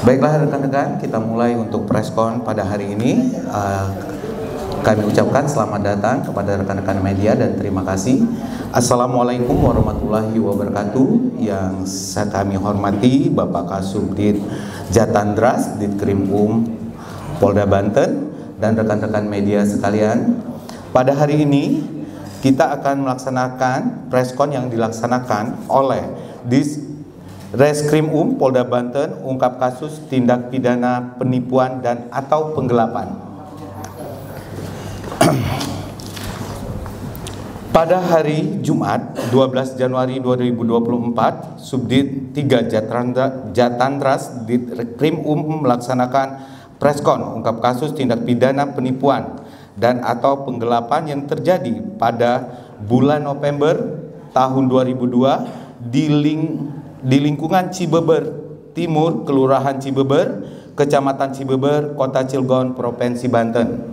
Baiklah rekan-rekan, kita mulai untuk preskon pada hari ini. Kami ucapkan selamat datang kepada rekan-rekan media dan terima kasih. Assalamualaikum warahmatullahi wabarakatuh. Yang kami hormati Bapak Kasubdit Jatandras, Ditkrim Polda Banten, dan rekan-rekan media sekalian. Pada hari ini kita akan melaksanakan preskon yang dilaksanakan oleh Reskrim Polda Banten ungkap kasus tindak pidana penipuan dan atau penggelapan. Pada hari Jumat 12 Januari 2024, Subdit 3 Jatandras Ditkrim melaksanakan preskon ungkap kasus tindak pidana penipuan dan atau penggelapan yang terjadi pada bulan November tahun 2002 di lingkungan Cibeber Timur, Kelurahan Cibeber, Kecamatan Cibeber, Kota Cilegon, Provinsi Banten.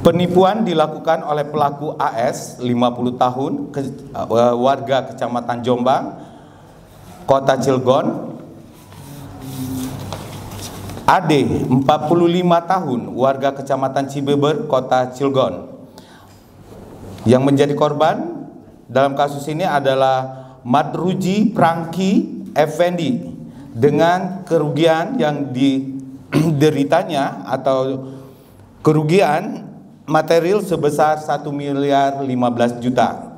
Penipuan dilakukan oleh pelaku AS, 50 tahun, warga Kecamatan Jombang, Kota Cilegon. AD, 45 tahun, warga Kecamatan Cibeber, Kota Cilegon. Yang menjadi korban dalam kasus ini adalah Madruji Prangki Effendi dengan kerugian yang dideritanya atau kerugian material sebesar 1 miliar 15 juta.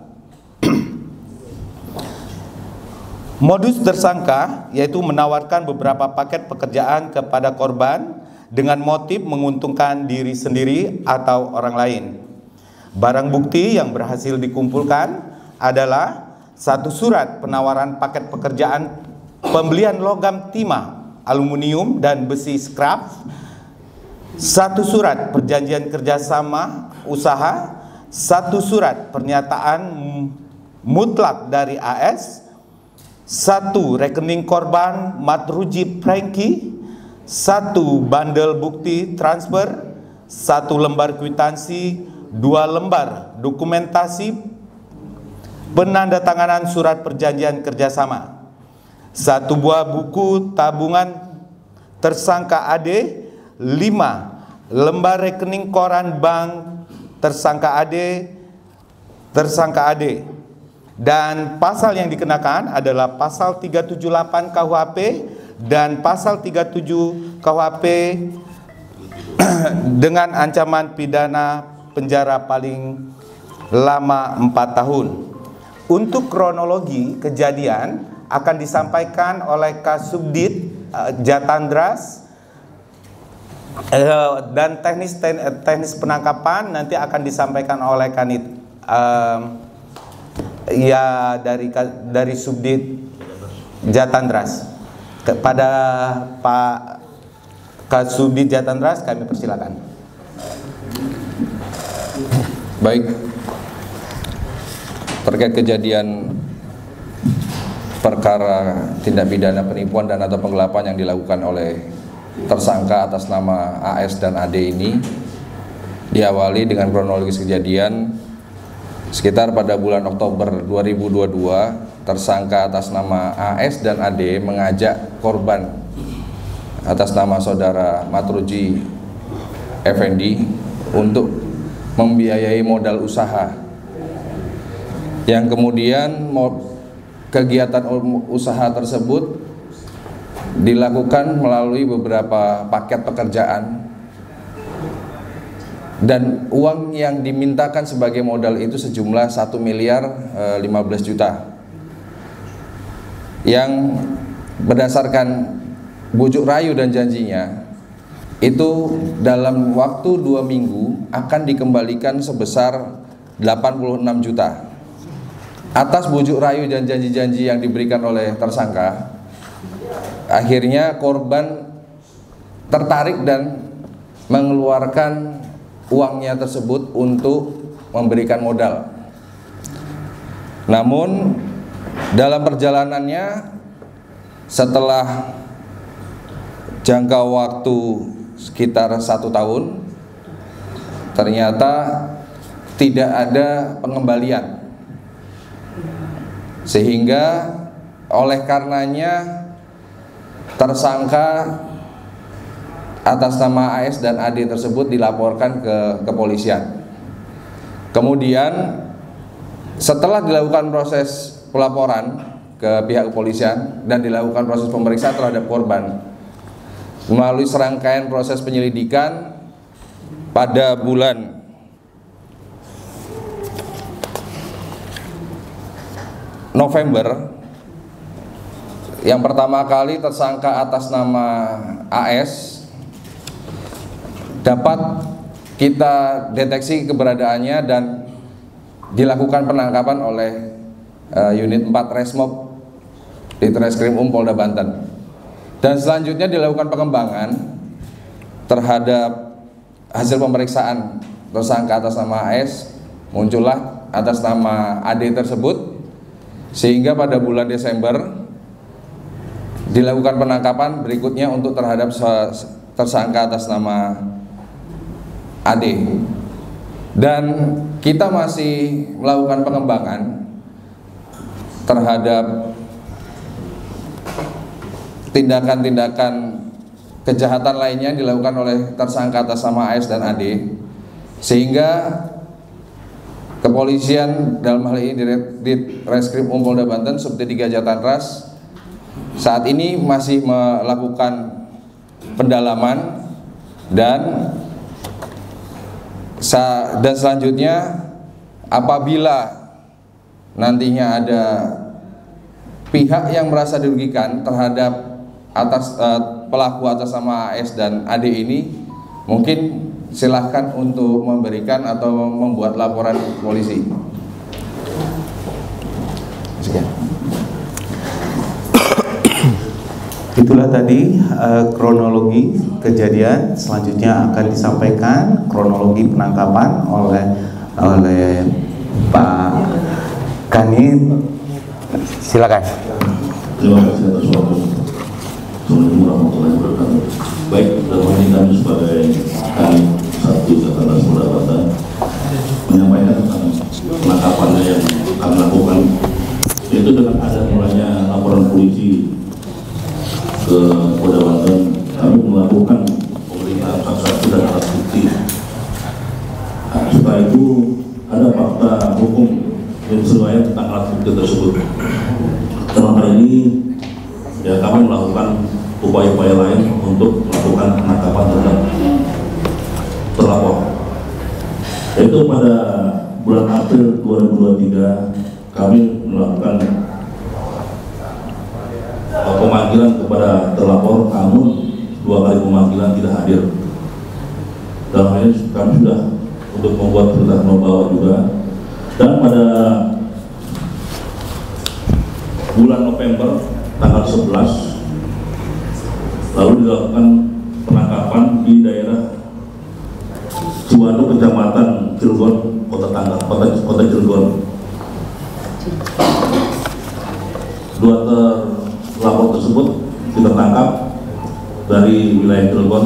Modus tersangka yaitu menawarkan beberapa paket pekerjaan kepada korban dengan motif menguntungkan diri sendiri atau orang lain. Barang bukti yang berhasil dikumpulkan adalah satu surat penawaran paket pekerjaan pembelian logam timah, aluminium dan besi scrap, satu surat perjanjian kerjasama usaha, satu surat pernyataan mutlak dari AS, satu rekening korban Madruji Prangki, satu bandel bukti transfer, satu lembar kwitansi, 2 lembar dokumentasi penandatanganan surat perjanjian kerjasama, 1 buah buku tabungan tersangka AD, 5 lembar rekening koran bank tersangka AD, dan pasal yang dikenakan adalah pasal 378 KUHP dan pasal 37 KUHP dengan ancaman pidana penjara paling lama 4 tahun. Untuk kronologi kejadian akan disampaikan oleh Kasubdit Jatandras, dan teknis penangkapan nanti akan disampaikan oleh Kanit dari Subdit Jatandras. Kepada Pak Kasubdit Jatandras kami persilakan. Baik, terkait kejadian perkara tindak pidana penipuan dan atau penggelapan yang dilakukan oleh tersangka atas nama AS dan AD ini diawali dengan kronologis kejadian sekitar pada bulan Oktober 2022. Tersangka atas nama AS dan AD mengajak korban atas nama saudara Madruji Effendi untuk membiayai modal usaha, yang kemudian kegiatan usaha tersebut dilakukan melalui beberapa paket pekerjaan, dan uang yang dimintakan sebagai modal itu sejumlah 1 miliar 15 juta, yang berdasarkan bujuk rayu dan janjinya itu dalam waktu 2 minggu akan dikembalikan sebesar 86 juta. Atas bujuk rayu dan janji-janji yang diberikan oleh tersangka, akhirnya korban tertarik dan mengeluarkan uangnya tersebut untuk memberikan modal. Namun dalam perjalanannya, setelah jangka waktu sekitar 1 tahun, ternyata tidak ada pengembalian sehingga oleh karenanya tersangka atas nama AS dan AD tersebut dilaporkan ke kepolisian. Kemudian setelah dilakukan proses pelaporan ke pihak kepolisian dan dilakukan proses pemeriksaan terhadap korban melalui serangkaian proses penyelidikan, pada bulan November yang pertama kali tersangka atas nama AS dapat kita deteksi keberadaannya dan dilakukan penangkapan oleh unit 4 Resmob di Treskrim Polda Banten. Dan selanjutnya dilakukan pengembangan terhadap hasil pemeriksaan tersangka atas nama AS, muncullah atas nama AD tersebut, sehingga pada bulan Desember dilakukan penangkapan berikutnya untuk terhadap tersangka atas nama AD. Dan kita masih melakukan pengembangan terhadap tindakan-tindakan kejahatan lainnya yang dilakukan oleh tersangka atas nama AS dan AD, sehingga kepolisian dalam hal ini di Reskrim Polda Banten Subdit 3 Jatanras saat ini masih melakukan pendalaman dan selanjutnya apabila nantinya ada pihak yang merasa dirugikan terhadap pelaku atas nama AS dan AD ini, mungkin silahkan untuk memberikan atau membuat laporan polisi. Sekian. Itulah tadi kronologi kejadian. Selanjutnya akan disampaikan kronologi penangkapan oleh Pak Kanit. Silakan. Terima kasih atas waktunya. Assalamualaikum warahmatullahi wabarakatuh. Baik, dalam ini kami sebagai kami 1 Jatanras Polda Banten menyampaikan tentang penangkapannya yang kami lakukan, yaitu dengan ada mulanya laporan polisi ke Polda Banten. Kami melakukan pemeriksaan saksi dan alat bukti. Nah, setelah itu ada fakta hukum yang sesuai tentang alat bukti tersebut. Dalam hal ini ya kami melakukan upaya-upaya lain untuk melakukan penangkapan terhadap terlapor. Yaitu pada bulan April 2023 kami melakukan pemanggilan kepada terlapor, namun 2 kali pemanggilan tidak hadir. Dalam hal ini kami sudah untuk membuat perintah membawa juga. Dan pada bulan November tanggal 11 lalu dilakukan penangkapan di daerah Ciwaduk, Kecamatan Cilegon, Kota Cilegon. 2 terlapor tersebut kita tangkap dari wilayah Cilegon,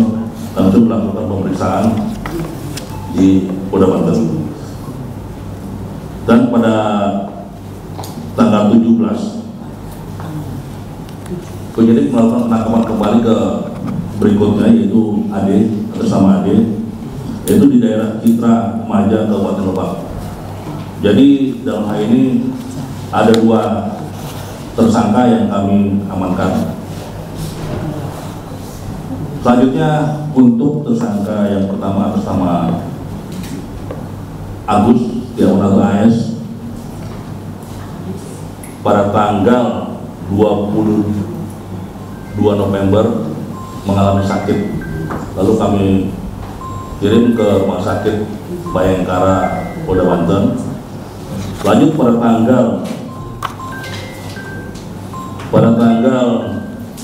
langsung melakukan pemeriksaan di Polda Banten. Dan pada tanggal 17 penyidik melakukan penangkapan kembali ke berikutnya, yaitu AD atas nama AD, yaitu di daerah Citra Maja, Kabupaten Lebak. Jadi dalam hal ini ada 2 tersangka yang kami amankan. Selanjutnya untuk tersangka yang pertama atas nama Agus Setiawan AS, pada tanggal 22 November mengalami sakit, lalu kami kirim ke rumah sakit Bayangkara Polda Banten. Lanjut pada tanggal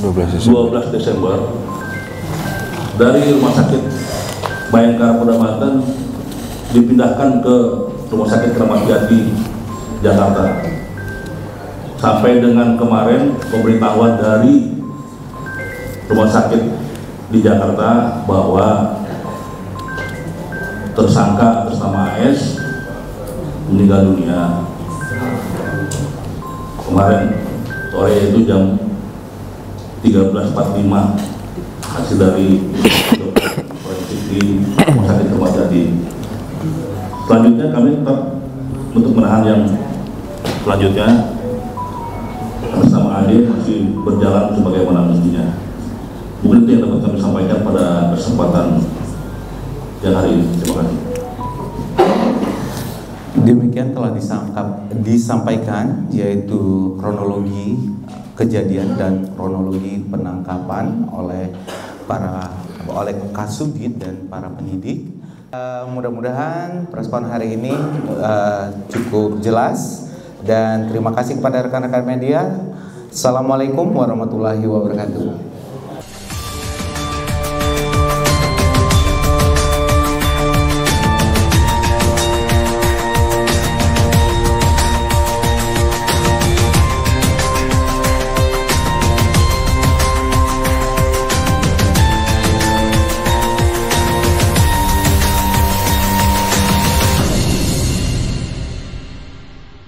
12 Desember dari rumah sakit Bayangkara Polda Banten dipindahkan ke Rumah Sakit Kramat Jati, Jakarta. Sampai dengan kemarin pemberitahuan dari rumah sakit di Jakarta bahwa tersangka atas nama AS meninggal dunia. kemarin sore itu jam 13.45 hasil dari forensik di Rumah Sakit Keramat Jati. Selanjutnya kami tetap untuk menahan yang selanjutnya atas nama AD masih berjalan sebagaimana mestinya. Mungkin itu yang dapat kami sampaikan pada kesempatan yang hari ini. Terima kasih. Demikian telah disampaikan yaitu kronologi kejadian dan kronologi penangkapan oleh Kasubdit dan para penyidik. Mudah-mudahan preskon hari ini cukup jelas dan terima kasih kepada rekan-rekan media. Assalamualaikum warahmatullahi wabarakatuh.